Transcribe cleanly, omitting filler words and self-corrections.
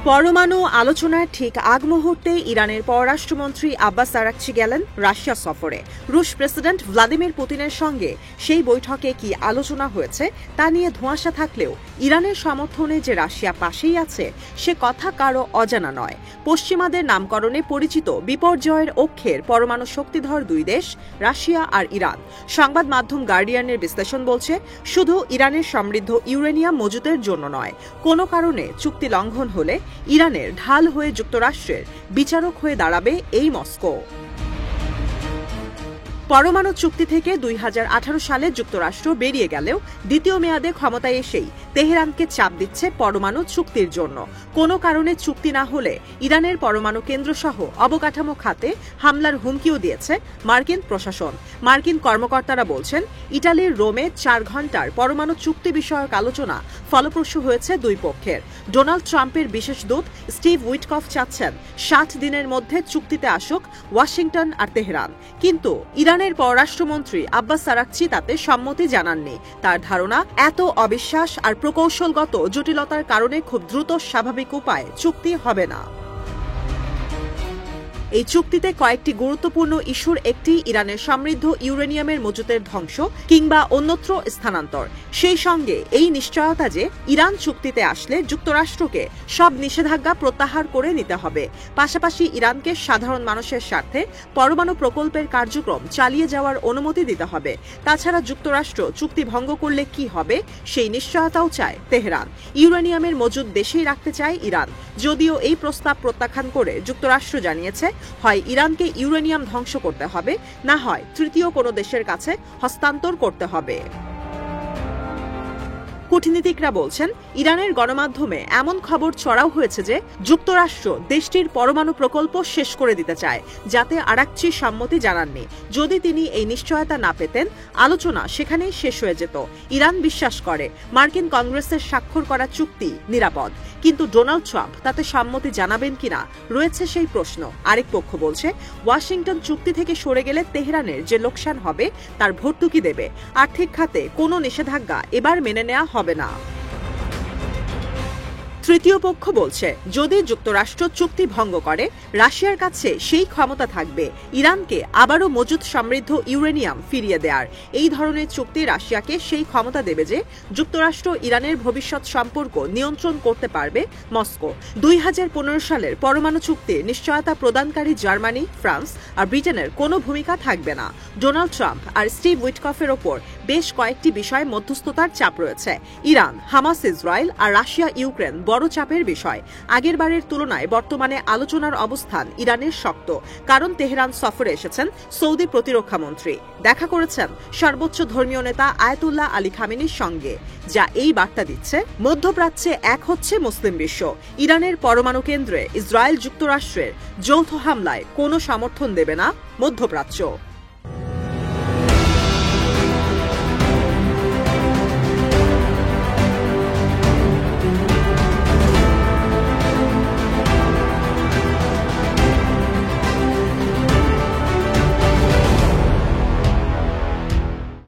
পরমাণু আলোচনার ঠিক আগ মুহূর্তে ইরানের পররাষ্ট্রমন্ত্রী আব্বাস আরাকচি গেলেন রাশিয়া সফরে। রুশ প্রেসিডেন্ট ভ্লাদিমির পুতিনের সঙ্গে সেই বৈঠকে কি আলোচনা হয়েছে তা নিয়ে ধোঁয়াশা থাকলেও ইরানের সমর্থনে যে রাশিয়া পাশেই আছে সে কথা কারও অজানা নয়। পশ্চিমাদের নামকরণে পরিচিত বিপর্যয়ের অক্ষের পরমাণু শক্তিধর দুই দেশ রাশিয়া আর ইরান। সংবাদ মাধ্যম গার্ডিয়ানের বিশ্লেষণ বলছে, শুধু ইরানের সমৃদ্ধ ইউরেনিয়াম মজুতের জন্য নয়, কোনো কারণে চুক্তি লঙ্ঘন হলে ইরানের ঢাল হয়ে যুক্তরাষ্ট্রের বিচারক হয়ে দাঁড়াবে এই মস্কো। পরমাণু চুক্তি থেকে 2018 সালে যুক্তরাষ্ট্র বেরিয়ে গেলেও দ্বিতীয় মেয়াদে ক্ষমতায় এসেই তেহরানকে চাপ দিচ্ছে পরমাণু চুক্তির জন্য। কোনো কারণে চুক্তি না হলে ইরানের পরমাণু কেন্দ্রসহ অবকাঠামো খাতে হামলার হুমকিও দিয়েছে মার্কিন প্রশাসন। মার্কিন কর্মকর্তারা বলছেন, ইটালির রোমে 4 ঘণ্টার পরমাণু চুক্তি বিষয়ক আলোচনা ফলপ্রসূ হয়েছে দুই পক্ষের। ডোনাল্ড ট্রাম্পের বিশেষ দূত স্টিভ উইটকফ চাচ্ছেন 60 দিনের মধ্যে চুক্তিতে আসুক ওয়াশিংটন আর তেহরান, কিন্তু ইরানের পররাষ্ট্রমন্ত্রী আব্বাস আরাকচি তাতে সম্মতি জানাননি। তার ধারণা, এত অবিশ্বাস আর প্রকৌশলগত জটিলতার কারণে খুব দ্রুত স্বাভাবিক উপায়ে চুক্তি হবে না। এই চুক্তিতে কয়েকটি গুরুত্বপূর্ণ ইস্যুর একটি ইরানের সমৃদ্ধ ইউরেনিয়ামের মজুতের ধ্বংস কিংবা অন্যত্র স্থানান্তর। সেই সঙ্গে এই নিশ্চয়তা যে ইরান চুক্তিতে আসলে যুক্তরাষ্ট্রকে সব নিষেধাজ্ঞা প্রত্যাহার করে নিতে হবে। পাশাপাশি ইরানকে সাধারণ মানুষের স্বার্থে পরমাণু প্রকল্পের কার্যক্রম চালিয়ে যাওয়ার অনুমতি দিতে হবে। তাছাড়া যুক্তরাষ্ট্র চুক্তি ভঙ্গ করলে কি হবে সেই নিশ্চয়তাও চায় তেহরান। ইউরেনিয়ামের মজুদ দেশেই রাখতে চায় ইরান, যদিও এই প্রস্তাব প্রত্যাখ্যান করে যুক্তরাষ্ট্র জানিয়েছে, হয় ইরানকে ইউরেনিয়াম ধ্বংস করতে হবে, না হয় তৃতীয় কোনো দেশের কাছে হস্তান্তর করতে হবে। কূটনীতিকরা বলছেন, ইরানের গণমাধ্যমে এমন খবর ছড়াও হয়েছে যে যুক্তরাষ্ট্র দেশটির পরমাণু প্রকল্প শেষ করে দিতে চায়, যাতে আরাকচি সম্মতি জানাননি। যদি তিনি এই নিশ্চয়তা না পেতেন, আলোচনা সেখানেই শেষ হয়ে যেত। ইরান বিশ্বাস করে মার্কিন কংগ্রেসের স্বাক্ষর করা চুক্তি নিরাপদ, কিন্তু ডোনাল্ড ট্রাম্প তাতে সম্মতি জানাবেন কিনা রয়েছে সেই প্রশ্ন। আরেক পক্ষ বলছে, ওয়াশিংটন চুক্তি থেকে সরে গেলে তেহরানের যে লোকসান হবে তার ভর্তুকি দেবে। আর্থিক খাতে কোনো নিষেধাজ্ঞা এবার মেনে নেওয়া হবে না। তৃতীয় পক্ষ বলছে, যদি যুক্তরাষ্ট্র চুক্তি ভঙ্গ করে, রাশিয়ার কাছে সেই ক্ষমতা থাকবে ইরানকে আবারও মজুদ সমৃদ্ধ ইউরেনিয়াম ফিরিয়ে দেওয়ার। এই ধরনের চুক্তি রাশিয়াকে সেই ক্ষমতা দেবে যে যুক্তরাষ্ট্র ইরানের ভবিষ্যৎ সম্পর্ক নিয়ন্ত্রণ করতে পারবে মস্কো। 2015 সালের পরমাণু চুক্তির নিশ্চয়তা প্রদানকারী জার্মানি, ফ্রান্স আর ব্রিটেনের কোনো ভূমিকা থাকবে না। ডোনাল্ড ট্রাম্প আর স্টিভ উইটকফের ওপর বেশ কয়েকটি বিষয়ে মধ্যস্থতার চাপ রয়েছে। ইরান, হামাস, ইসরায়েল আর রাশিয়া ইউক্রেন বড় চাপের বিষয়। আগের বারের তুলনায় বর্তমানে আলোচনার অবস্থান ইরানের শক্ত, কারণ তেহরান সফরে এসেছেন সৌদি প্রতিরক্ষা মন্ত্রী, দেখা করেছেন সর্বোচ্চ ধর্মীয় নেতা আয়াতুল্লাহ আলী খামেনির সঙ্গে, যা এই বার্তা দিচ্ছে মধ্যপ্রাচ্যে এক হচ্ছে মুসলিম বিশ্ব। ইরানের পরমাণু কেন্দ্রে ইসরায়েল যুক্তরাষ্ট্রের যৌথ হামলায় কোনো সমর্থন দেবে না মধ্যপ্রাচ্য।